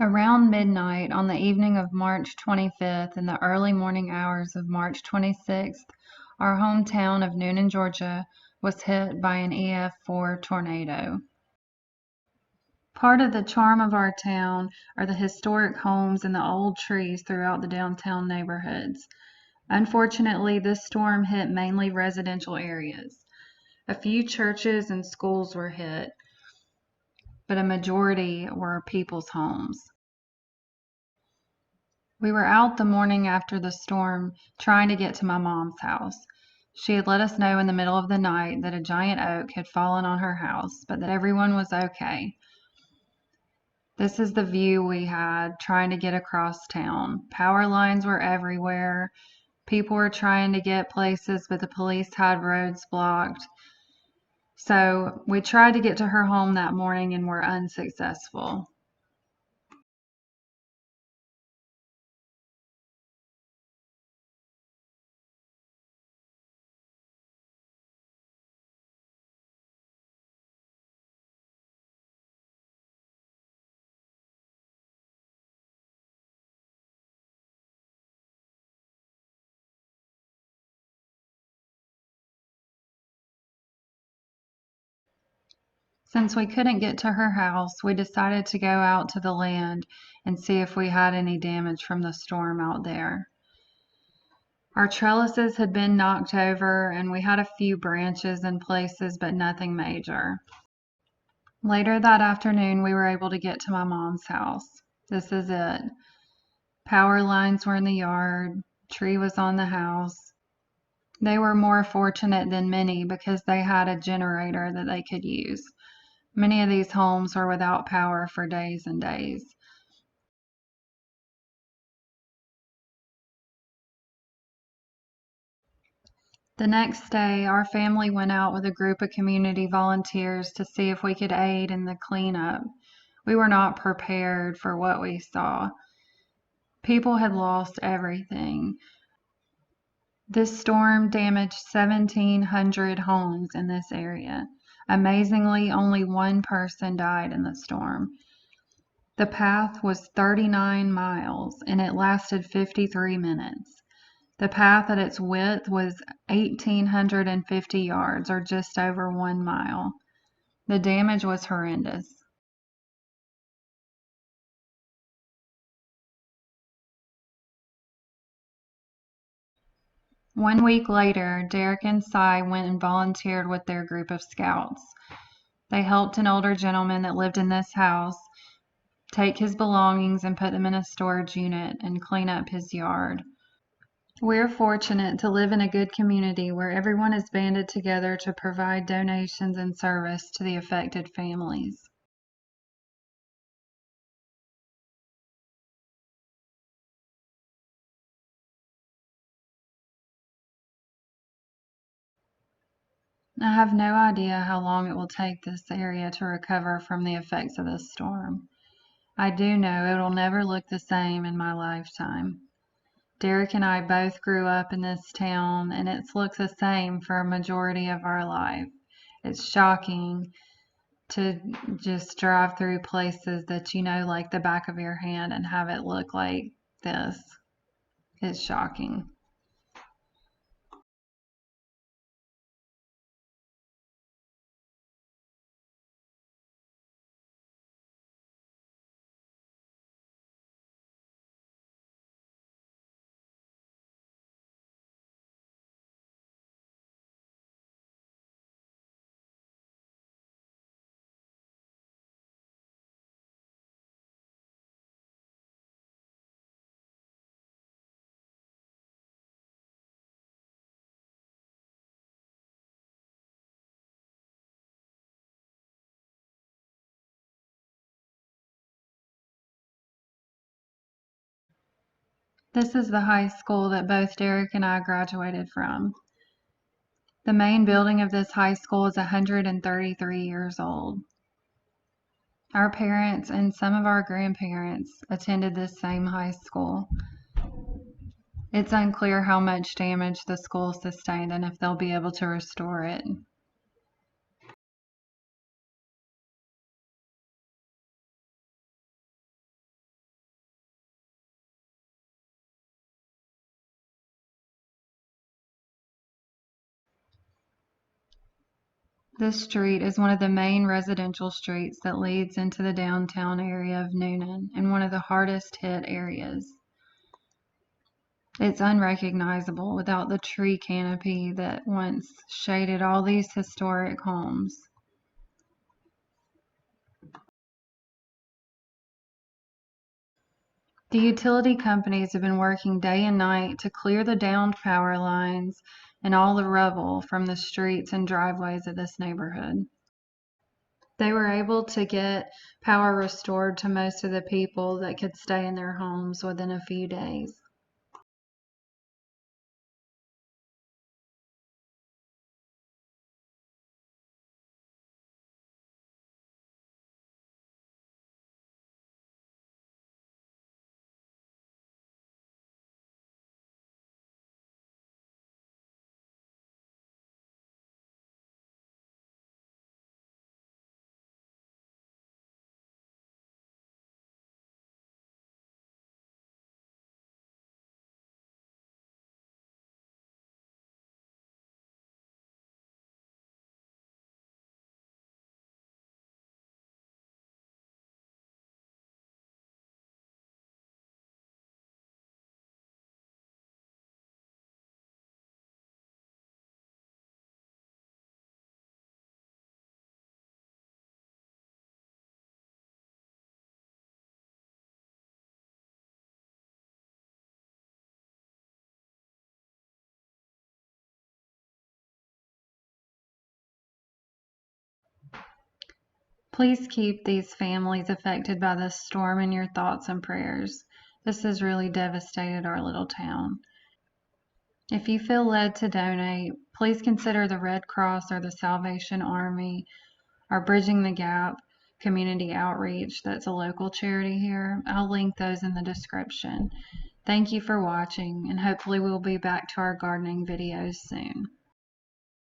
Around midnight on the evening of March 25th and the early morning hours of March 26th, our hometown of Newnan, Georgia, was hit by an EF4 tornado. Part of the charm of our town are the historic homes and the old trees throughout the downtown neighborhoods. Unfortunately, this storm hit mainly residential areas. A few churches and schools were hit, but a majority were people's homes. We were out the morning after the storm trying to get to my mom's house. She had let us know in the middle of the night that a giant oak had fallen on her house, but that everyone was okay. This is the view we had trying to get across town. Power lines were everywhere. People were trying to get places, but the police had roads blocked. So we tried to get to her home that morning and were unsuccessful. Since we couldn't get to her house, we decided to go out to the land and see if we had any damage from the storm out there. Our trellises had been knocked over and we had a few branches in places, but nothing major. Later that afternoon, we were able to get to my mom's house. This is it. Power lines were in the yard, tree was on the house. They were more fortunate than many because they had a generator that they could use. Many of these homes were without power for days and days. The next day, our family went out with a group of community volunteers to see if we could aid in the cleanup. We were not prepared for what we saw. People had lost everything. This storm damaged 1,700 homes in this area. Amazingly, only one person died in the storm. The path was 39 miles and it lasted 53 minutes. The path at its width was 1,850 yards, or just over 1 mile. The damage was horrendous. One week later, Derek and Cy went and volunteered with their group of scouts. They helped an older gentleman that lived in this house take his belongings and put them in a storage unit and clean up his yard. We're fortunate to live in a good community where everyone is banded together to provide donations and service to the affected families. I have no idea how long it will take this area to recover from the effects of this storm. I do know it'll never look the same in my lifetime. Derek and I both grew up in this town, and it's looked the same for a majority of our life. It's shocking to just drive through places that you know like the back of your hand and have it look like this. It's shocking. This is the high school that both Derek and I graduated from. The main building of this high school is 133 years old. Our parents and some of our grandparents attended this same high school. It's unclear how much damage the school sustained and if they'll be able to restore it. This street is one of the main residential streets that leads into the downtown area of Newnan and one of the hardest hit areas. It's unrecognizable without the tree canopy that once shaded all these historic homes. The utility companies have been working day and night to clear the downed power lines and all the rubble from the streets and driveways of this neighborhood. They were able to get power restored to most of the people that could stay in their homes within a few days. Please keep these families affected by this storm in your thoughts and prayers. This has really devastated our little town. If you feel led to donate, please consider the Red Cross or the Salvation Army or Bridging the Gap Community Outreach. That's a local charity here. I'll link those in the description. Thank you for watching, and hopefully we'll be back to our gardening videos soon.